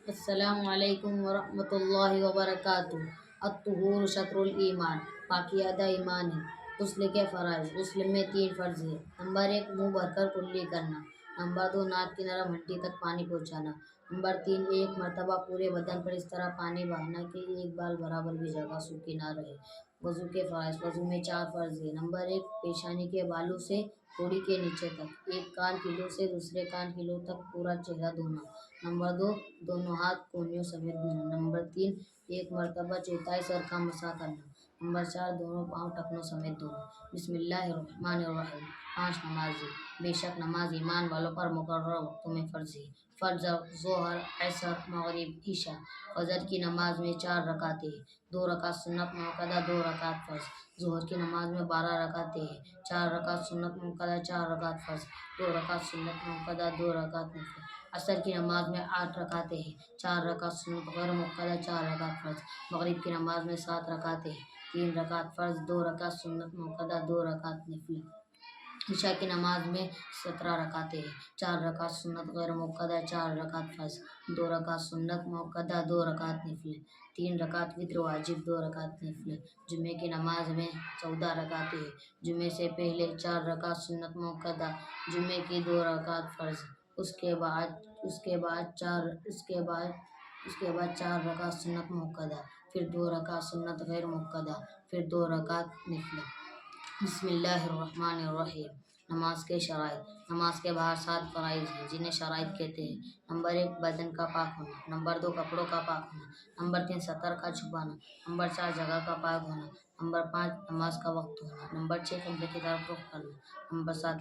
السلام علیکم ورحمۃ اللہ وبرکاتہ۔ الطہور شطر الایمان، پاکیزہ ایمان ہے۔ غسل کے فرائض: غسل میں 3 فرض ہیں۔ نمبر 1 منہ بھر کر کلی کرنا۔ نمبر 2 ناک کی نرم ہڈی تک پانی پہنچانا۔ نمبر 3 ایک مرتبہ پورے بدن پر اس طرح پانی بہانا کہ ایک بال برابر بھی جگہ سوکھی نہ رہے۔ وضو کے فرائض: وضو میں 4 فرض ہیں۔ نمبر 1 پیشانی کے بالوں سے کوڑی کے نیچے تک، ایک کان کی لو سے دوسرے کان کی لو تک پورا چہرہ دھونا۔ نمبر 2 دونوں ہاتھ کونیوں سمیت دھونا۔ نمبر 3 ایک مرتبہ چوتھائی سر کا مسح کرنا۔ نمبر 4 دونوں پاؤں ٹخنوں سمیت دھونا۔ بسم اللہ الرحمن الرحیم۔ 5 نمازیں: بے شک نماز ایمان والوں پر مقررہ وقتوں میں فرض ہے۔ فرض: ظہر، عصر، مغرب، عشاء۔ فجر کی نماز میں 4 رکعتیں ہیں، 2 رکعت سنت موقدہ، 2 رکعت فرض۔ ظہر کی نماز میں 12 رکعتیں ہیں، 4 رکعت سنت موقدہ، 4 رکعت فرض، 2 رکعت سنت موقدہ، 2 رکعت نفل۔ عصر کی نماز میں 8 رکعتیں ہیں، 4 رکعت سنت غیر موقدہ، 4 رکعت فرض۔ مغرب کی نماز میں 7 رکعتیں ہیں، 3 رکعت فرض، 2 رکعت سنت موقدہ، 2 رکعت نفل۔ عشاء کی نماز میں 17 رکعتیں ہیں، 4 رکعت سنت غیر موقدہ، 4 رکعت فرض، 2 رکعت سنت موقدہ، 2 رکعت نفل، 3 رکعت وتر واجب، 2 رکعت نفل۔ جمعے کی نماز میں 14 رکعتیں ہیں، جمعے سے پہلے 4 رکعت سنت موقدہ، جمعے کی 2 رکعت فرض، اس کے بعد 4 رکعت سنت موقدہ، پھر 2 رکعت سنت غیر موقدہ، پھر 2 رکعت نفل۔ بسم اللہ الرحمن الرحیم۔ نماز کے شرائط: نماز کے باہر 7 فرائض ہیں جنہیں شرائط کہتے ہیں۔ نمبر 1 بدن کا پاک ہونا۔ نمبر 2 کپڑوں کا پاک ہونا۔ نمبر 3 سطر کا چھپانا۔ نمبر 4 جگہ کا پاک ہونا۔ نمبر 5 نماز کا وقت ہونا۔ نمبر 6 قبلے کی طرف رخ کرنا۔ نمبر 7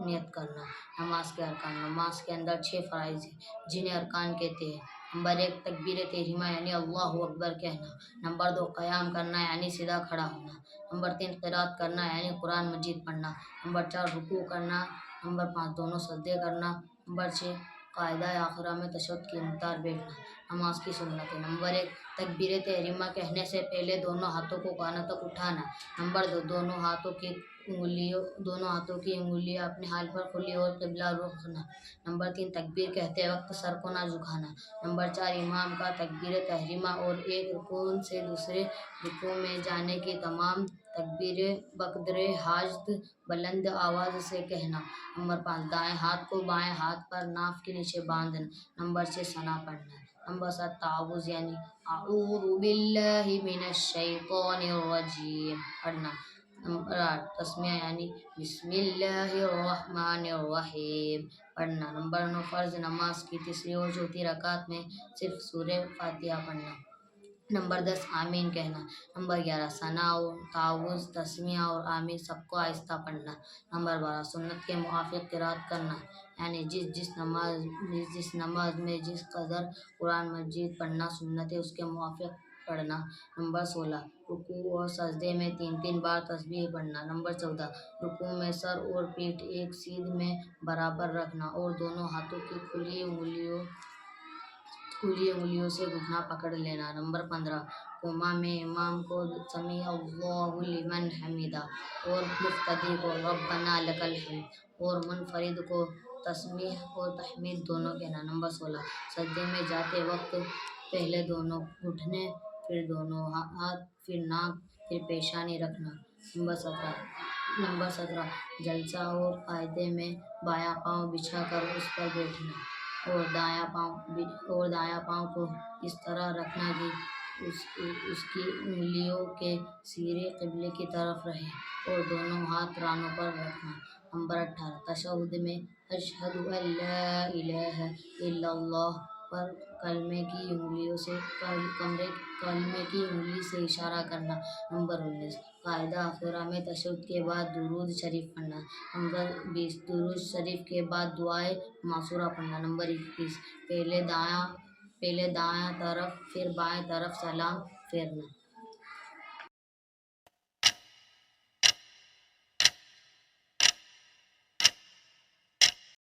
نیت کرنا۔ نماز کے ارکان: نماز کے اندر 6 فرائض ہیں جنہیں ارکان کہتے ہیں۔ نمبر 1 تکبیر تحریمہ یعنی اللہ اکبر کہنا۔ نمبر 2 قیام کرنا یعنی سیدھا کھڑا ہونا۔ نمبر 3 قرات کرنا یعنی قرآن مجید پڑھنا۔ نمبر 4 رکوع کرنا۔ نمبر 5 دونوں سجدے کرنا۔ نمبر 6 قاعدہ آخرہ میں تشہد کے مقدار بیٹھنا۔ نماز کی سنتیں: نمبر 1 تکبیر تحریمہ کہنے سے پہلے دونوں ہاتھوں کو کانوں تک اٹھانا۔ نمبر 2 دونوں ہاتھوں کی انگلیاں اپنے حال پر کھلی اور قبلہ رخ رکھنا۔ نمبر 3 تکبیر کہتے وقت سر کو نہ جھکانا۔ نمبر 4 امام کا تکبیر تحریمہ اور ایک رکوع سے دوسرے رکوع میں جانے کی تمام تکبیریں بقدر حاجت بلند آواز سے کہنا۔ نمبر 5 دائیں ہاتھ کو بائیں ہاتھ پر ناف کے نیچے باندھنا۔ نمبر 6 ثنا پڑھنا۔ نمبر 7 تعوذ یعنی اعوذ باللہ من الشیطان الرجیم پڑھنا۔ نمبر 8 تسمیہ یعنی بسم اللہ الرحمن الرحیم پڑھنا۔ نمبر 9 فرض نماز کی تیسری اور چوتھی رکعت میں صرف سورہ فاتحہ پڑھنا۔ نمبر 10 آمین کہنا۔ نمبر 11 ثنا، تعوذ، تسمیہ اور آمین سب کو آہستہ پڑھنا۔ نمبر 12 سنت کے موافق قرات کرنا یعنی جس نماز میں جس قدر قرآن مجید پڑھنا سنت ہے اس کے موافق پڑھنا۔ نمبر 16 رکوع اور سجدے میں 3 بار تسبیح پڑھنا۔ نمبر 14 رکوع میں سر اور پیٹھ ایک سیدھ میں برابر رکھنا اور دونوں ہاتھوں کی کھلی انگلیوں سے گھٹنا پکڑ لینا۔ نمبر 15 قوما میں امام کو سمیع اللہ لمن حمدہ اور مقتدی کو ربنا لک الحمد اور منفرد کو تسبیح اور تحمید دونوں کہنا۔ نمبر 16 سجدے میں جاتے وقت پہلے دونوں گھٹنے، پھر دونوں ہاتھ، پھر ناک، پھر پیشانی رکھنا۔ نمبر 17 جلسہ اور قاعدے میں بایاں پاؤں بچھا کر اس پر بیٹھنا اور دایاں پاؤں کو اس طرح رکھنا کہ اس کی انگلیوں کے سرے قبلے کی طرف رہیں اور دونوں ہاتھ رانوں پر رکھنا۔ نمبر 18 تشہد میں اشہد ان لا الہ الا اللہ پر کلمے کی انگلی سے اشارہ کرنا۔ نمبر 19 قاعدہ آخرہ میں تشہد کے بعد درود شریف پڑھنا۔ نمبر 20 درود شریف کے بعد دعائے معصورہ پڑھنا۔ نمبر 21 پہلے دایاں طرف پھر بائیں طرف سلام پھیرنا۔